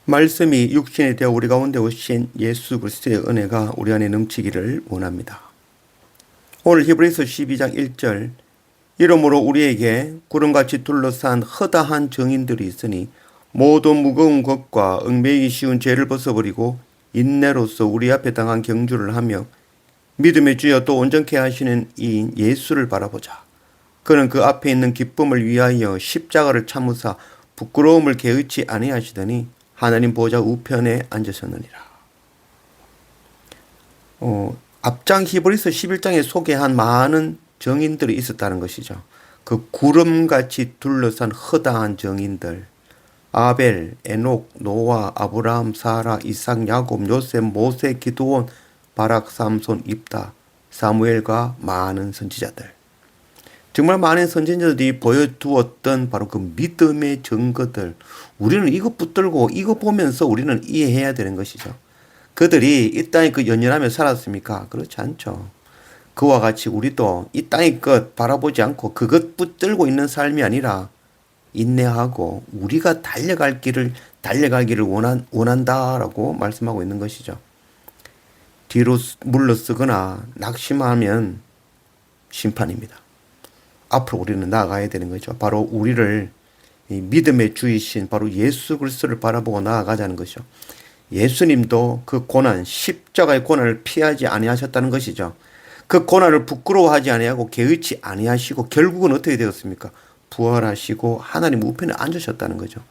말씀이 육신이 되어 우리 가운데 오신 예수 그리스도의 은혜가 우리 안에 넘치기를 원합니다. 오늘 히브리서 12장 1절 이러므로 우리에게 구름같이 둘러싼 허다한 정인들이 있으니 모든 무거운 것과 얽매이기 쉬운 죄를 벗어버리고 인내로서 우리 앞에 당한 경주를 하며 믿음의 주여 또 온전케 하시는 이인 예수를 바라보자. 그는 그 앞에 있는 기쁨을 위하여 십자가를 참으사 부끄러움을 개의치 아니하시더니 하나님 보좌 우편에 앉으셨느니라. 앞장 히브리서 11장에 소개한 많은 정인들이 있었다는 것이죠. 그 구름같이 둘러싼 허다한 정인들, 아벨, 에녹, 노아, 아브라함, 사라, 이삭, 야곱, 요셉, 모세, 기드온, 바락, 삼손, 입다, 사무엘과 많은 선지자들. 정말 많은 선지자들이 보여두었던 바로 그 믿음의 증거들. 우리는 이거 붙들고 이거 보면서 우리는 이해해야 되는 것이죠. 그들이 이 땅의 그 연연하며 살았습니까? 그렇지 않죠. 그와 같이 우리도 이 땅의 것 바라보지 않고 그것 붙들고 있는 삶이 아니라 인내하고 우리가 달려가기를 원한다라고 말씀하고 있는 것이죠. 뒤로 물러서거나 낙심하면 심판입니다. 앞으로 우리는 나아가야 되는 거죠. 바로 우리를 믿음의 주이신 바로 예수 그리스도를 바라보고 나아가자는 것이죠. 예수님도 그 고난, 십자가의 고난을 피하지 아니하셨다는 것이죠. 그 고난을 부끄러워하지 아니하고 개의치 아니하시고 결국은 어떻게 되었습니까? 부활하시고 하나님 우편에 앉으셨다는 거죠.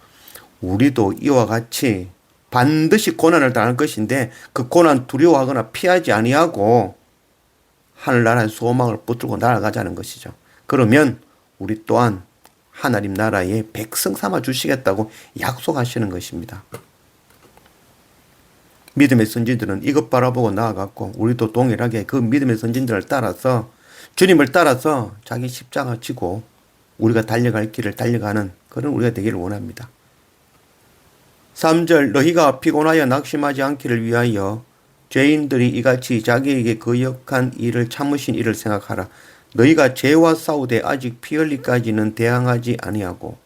우리도 이와 같이 반드시 고난을 당할 것인데 그 고난 두려워하거나 피하지 아니하고 하늘나라의 소망을 붙들고 나아가자는 것이죠. 그러면 우리 또한 하나님 나라의 백성 삼아 주시겠다고 약속하시는 것입니다. 믿음의 선진들은 이것 바라보고 나아갔고 우리도 동일하게 그 믿음의 선진들을 따라서 주님을 따라서 자기 십자가 지고 우리가 달려갈 길을 달려가는 그런 우리가 되기를 원합니다. 3절 너희가 피곤하여 낙심하지 않기를 위하여 죄인들이 이같이 자기에게 거역한 일을 참으신 일을 생각하라. 너희가 죄와 싸우되 아직 피 흘리까지는 대항하지 아니하고.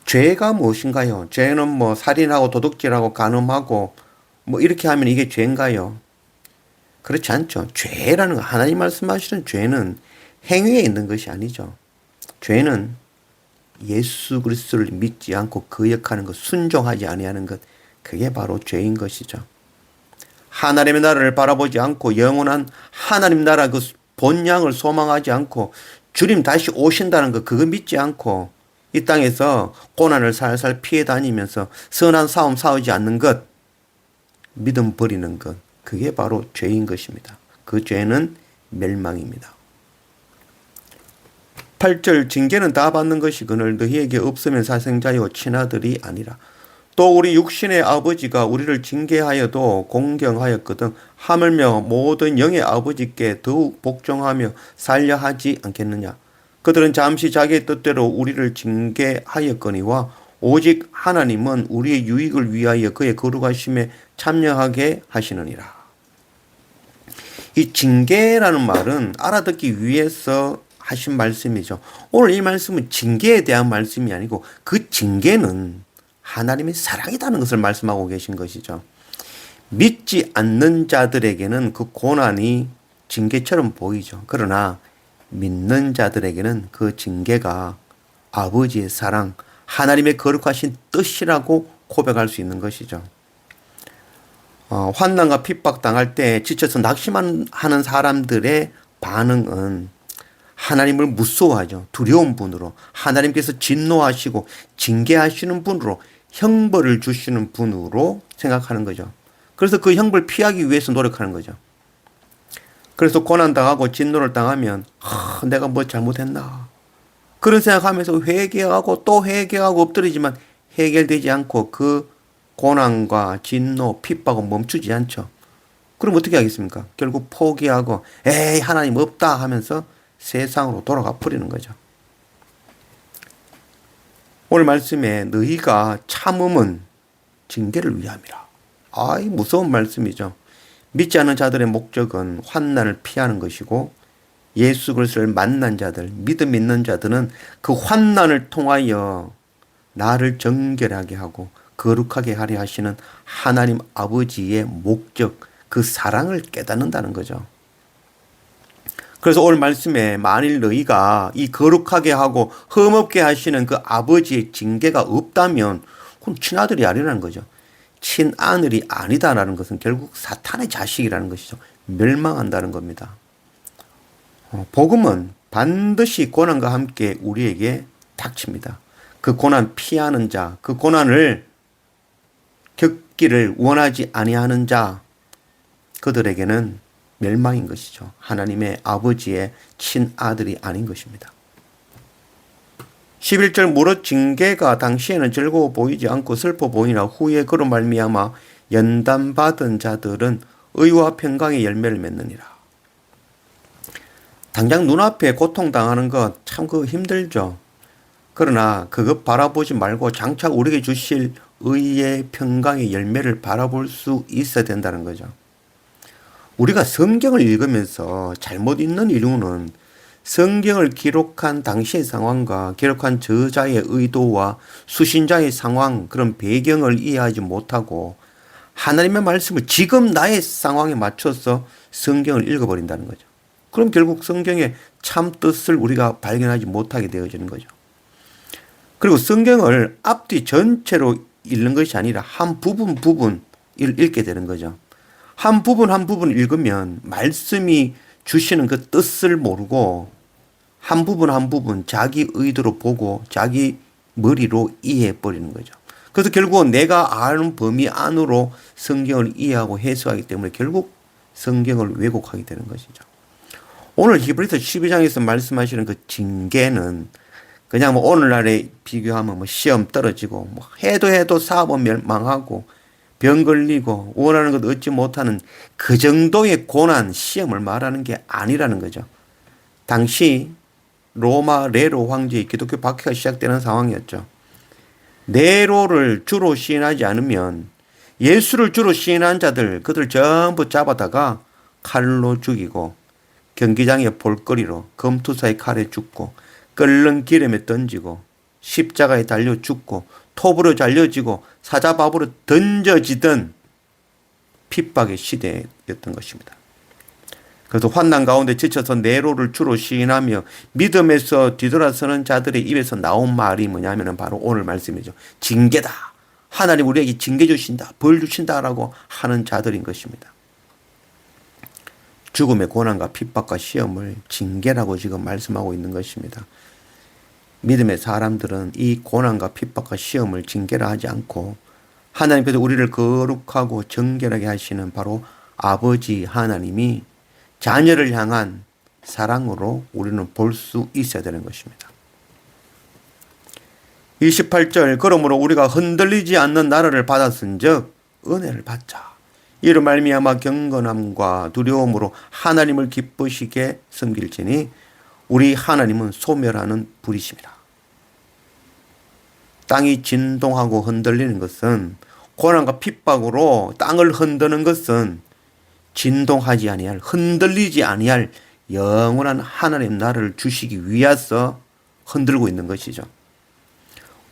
죄가 무엇인가요? 죄는 살인하고 도둑질하고 간음하고 이렇게 하면 이게 죄인가요? 그렇지 않죠. 죄라는 거, 하나님 말씀하시는 죄는 행위에 있는 것이 아니죠. 죄는 예수 그리스도를 믿지 않고 거역하는 것, 순종하지 아니하는 것, 그게 바로 죄인 것이죠. 하나님의 나라를 바라보지 않고 영원한 하나님 나라 그 본향을 소망하지 않고 주님 다시 오신다는 것, 그거 믿지 않고 이 땅에서 고난을 살살 피해 다니면서 선한 싸움 싸우지 않는 것, 믿음 버리는 것, 그게 바로 죄인 것입니다. 그 죄는 멸망입니다. 8절 징계는 다 받는 것이거늘 너희에게 없으면 사생자요 친아들이 아니라. 또 우리 육신의 아버지가 우리를 징계하여도 공경하였거든 하물며 모든 영의 아버지께 더욱 복종하며 살려 하지 않겠느냐. 그들은 잠시 자기의 뜻대로 우리를 징계하였거니와 오직 하나님은 우리의 유익을 위하여 그의 거룩하심에 참여하게 하시느니라. 이 징계라는 말은 알아듣기 위해서 하신 말씀이죠. 오늘 이 말씀은 징계에 대한 말씀이 아니고 그 징계는 하나님의 사랑이라는 것을 말씀하고 계신 것이죠. 믿지 않는 자들에게는 그 고난이 징계처럼 보이죠. 그러나 믿는 자들에게는 그 징계가 아버지의 사랑, 하나님의 거룩하신 뜻이라고 고백할 수 있는 것이죠. 환난과 핍박 당할 때 지쳐서 낙심하는 사람들의 반응은 하나님을 무서워하죠. 두려운 분으로, 하나님께서 진노하시고 징계하시는 분으로, 형벌을 주시는 분으로 생각하는 거죠. 그래서 그 형벌 피하기 위해서 노력하는 거죠. 그래서 고난당하고 진노를 당하면 내가 뭐 잘못했나 그런 생각하면서 회개하고 또 회개하고 엎드리지만 해결되지 않고 그 고난과 진노, 핍박은 멈추지 않죠. 그럼 어떻게 하겠습니까? 결국 포기하고 에이 하나님 없다 하면서 세상으로 돌아가 버리는 거죠. 오늘 말씀에 너희가 참음은 징계를 위함이라. 아이 무서운 말씀이죠. 믿지 않는 자들의 목적은 환난을 피하는 것이고 예수 그리스도를 만난 자들, 믿음 있는 자들은 그 환난을 통하여 나를 정결하게 하고 거룩하게 하려 하시는 하나님 아버지의 목적, 그 사랑을 깨닫는다는 거죠. 그래서 오늘 말씀에 만일 너희가 이 거룩하게 하고 흠없게 하시는 그 아버지의 징계가 없다면 그건 친아들이 아니라는 거죠. 친아들이 아니다라는 것은 결국 사탄의 자식이라는 것이죠. 멸망한다는 겁니다. 복음은 반드시 고난과 함께 우리에게 닥칩니다. 그 고난 피하는 자, 그 고난을 겪기를 원하지 아니하는 자, 그들에게는 멸망인 것이죠. 하나님의 아버지의 친아들이 아닌 것입니다. 11절 무릇 징계가 당시에는 즐거워 보이지 않고 슬퍼 보이나 후에 그로 말미암아 연단받은 자들은 의와 평강의 열매를 맺느니라. 당장 눈앞에 고통당하는 것 참 힘들죠. 그러나 그것 바라보지 말고 장차 우리에게 주실 의의 평강의 열매를 바라볼 수 있어야 된다는 거죠. 우리가 성경을 읽으면서 잘못 읽는 이유는 성경을 기록한 당시의 상황과 기록한 저자의 의도와 수신자의 상황, 그런 배경을 이해하지 못하고 하나님의 말씀을 지금 나의 상황에 맞춰서 성경을 읽어버린다는 거죠. 그럼 결국 성경의 참 뜻을 우리가 발견하지 못하게 되어지는 거죠. 그리고 성경을 앞뒤 전체로 읽는 것이 아니라 한 부분 읽게 되는 거죠. 한 부분 읽으면 말씀이 주시는 그 뜻을 모르고 한 부분 자기 의도로 보고 자기 머리로 이해해버리는 거죠. 그래서 결국은 내가 아는 범위 안으로 성경을 이해하고 해석하기 때문에 결국 성경을 왜곡하게 되는 것이죠. 오늘 히브리서 12장에서 말씀하시는 그 징계는 그냥 오늘날에 비교하면 시험 떨어지고 해도 사업은 망하고 병 걸리고 원하는 것 얻지 못하는 그 정도의 고난, 시험을 말하는 게 아니라는 거죠. 당시 로마 네로 황제의 기독교 박해가 시작되는 상황이었죠. 네로를 주로 시인하지 않으면 예수를 주로 시인한 자들, 그들 전부 잡아다가 칼로 죽이고 경기장의 볼거리로 검투사의 칼에 죽고 끓는 기름에 던지고 십자가에 달려 죽고 톱으로 잘려지고 사자밥으로 던져지던 핍박의 시대였던 것입니다. 그래서 환난 가운데 지쳐서 네로를 주로 시인하며 믿음에서 뒤돌아서는 자들의 입에서 나온 말이 뭐냐면 바로 오늘 말씀이죠. 징계다. 하나님 우리에게 징계 주신다. 벌 주신다라고 하는 자들인 것입니다. 죽음의 고난과 핍박과 시험을 징계라고 지금 말씀하고 있는 것입니다. 믿음의 사람들은 이 고난과 핍박과 시험을 징계라 하지 않고 하나님께서 우리를 거룩하고 정결하게 하시는 바로 아버지 하나님이 자녀를 향한 사랑으로 우리는 볼 수 있어야 되는 것입니다. 28절 그러므로 우리가 흔들리지 않는 나라를 받았은즉 은혜를 받자. 이로 말미암아 경건함과 두려움으로 하나님을 기쁘시게 섬길지니 우리 하나님은 소멸하는 불이십니다. 땅이 진동하고 흔들리는 것은 고난과 핍박으로 땅을 흔드는 것은 진동하지 아니할, 흔들리지 아니할 영원한 하나님 나라를 주시기 위해서 흔들고 있는 것이죠.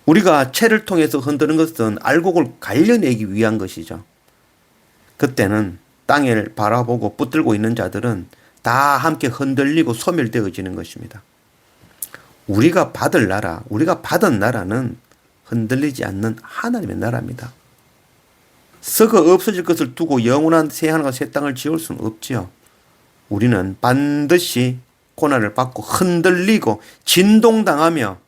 우리가 채를 통해서 흔드는 것은 알곡을 갈려내기 위한 것이죠. 그때는 땅을 바라보고 붙들고 있는 자들은 다 함께 흔들리고 소멸되어지는 것입니다. 우리가 받을 나라, 우리가 받은 나라는 흔들리지 않는 하나님의 나라입니다. 썩어 없어질 것을 두고 영원한 새하늘과 새 땅을 지을 수는 없지요. 우리는 반드시 고난을 받고 흔들리고 진동당하며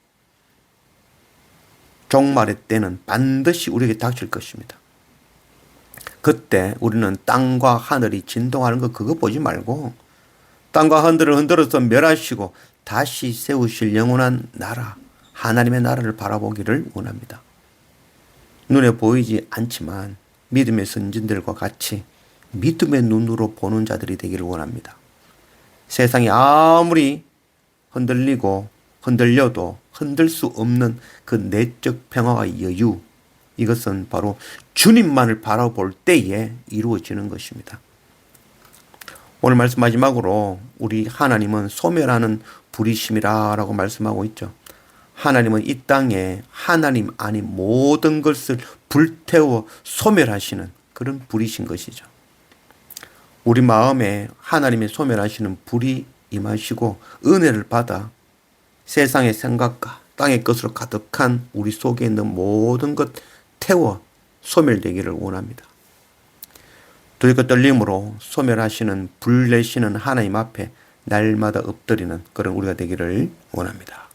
종말의 때는 반드시 우리에게 닥칠 것입니다. 그때 우리는 땅과 하늘이 진동하는 거 그거 보지 말고 땅과 하늘을 흔들어서 멸하시고 다시 세우실 영원한 나라, 하나님의 나라를 바라보기를 원합니다. 눈에 보이지 않지만 믿음의 선진들과 같이 믿음의 눈으로 보는 자들이 되기를 원합니다. 세상이 아무리 흔들리고 흔들려도 흔들 수 없는 그 내적 평화와 여유, 이것은 바로 주님만을 바라볼 때에 이루어지는 것입니다. 오늘 말씀 마지막으로 우리 하나님은 소멸하는 불이심이라고 말씀하고 있죠. 하나님은 이 땅에 하나님 아닌 모든 것을 불태워 소멸하시는 그런 불이신 것이죠. 우리 마음에 하나님의 소멸하시는 불이 임하시고 은혜를 받아 세상의 생각과 땅의 것으로 가득한 우리 속에 있는 모든 것 태워 소멸되기를 원합니다. 두렵고 떨림으로 소멸하시는 불 내시는 하나님 앞에 날마다 엎드리는 그런 우리가 되기를 원합니다.